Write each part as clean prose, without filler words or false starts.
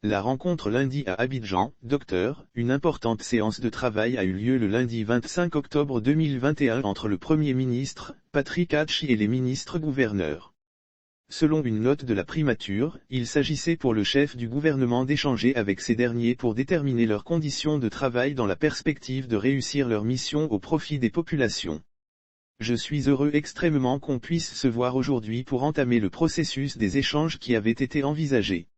La rencontre lundi à Abidjan, Dr. Une importante séance de travail a eu lieu le lundi 25 octobre 2021 entre le Premier ministre, Patrick Hatch et les ministres-gouverneurs. Selon une note de la primature, il s'agissait pour le chef du gouvernement d'échanger avec ces derniers pour déterminer leurs conditions de travail dans la perspective de réussir leur mission au profit des populations. Je suis heureux extrêmement qu'on puisse se voir aujourd'hui pour entamer le processus des échanges qui avaient été envisagés.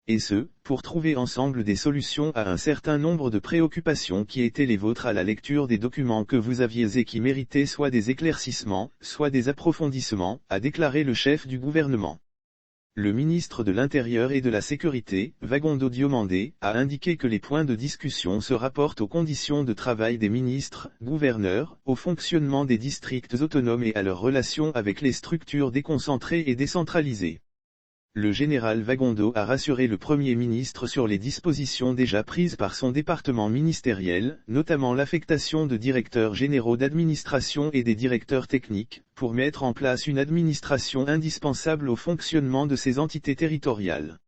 Et ce, pour trouver ensemble des solutions à un certain nombre de préoccupations qui étaient les vôtres à la lecture des documents que vous aviez et qui méritaient soit des éclaircissements, soit des approfondissements, a déclaré le chef du gouvernement. Le ministre de l'Intérieur et de la Sécurité, Vagondo Diomandé, a indiqué que les points de discussion se rapportent aux conditions de travail des ministres, gouverneurs, au fonctionnement des districts autonomes et à leurs relations avec les structures déconcentrées et décentralisées. Le général Vagondo a rassuré le Premier ministre sur les dispositions déjà prises par son département ministériel, notamment l'affectation de directeurs généraux d'administration et des directeurs techniques, pour mettre en place une administration indispensable au fonctionnement de ces entités territoriales.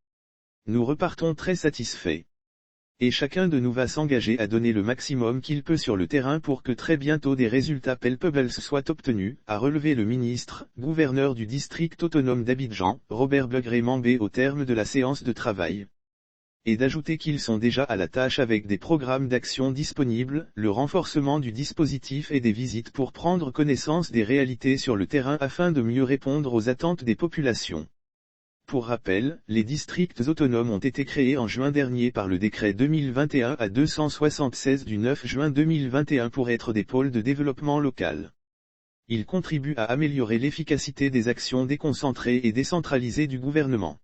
Nous repartons très satisfaits. Et chacun de nous va s'engager à donner le maximum qu'il peut sur le terrain pour que très bientôt des résultats palpables soient obtenus, a relevé le ministre, gouverneur du district autonome d'Abidjan, Robert Blegré-Mambé au terme de la séance de travail. Et d'ajouter qu'ils sont déjà à la tâche avec des programmes d'action disponibles, le renforcement du dispositif et des visites pour prendre connaissance des réalités sur le terrain afin de mieux répondre aux attentes des populations. Pour rappel, les districts autonomes ont été créés en juin dernier par le décret 2021-276 du 9 juin 2021 pour être des pôles de développement local. Ils contribuent à améliorer l'efficacité des actions déconcentrées et décentralisées du gouvernement.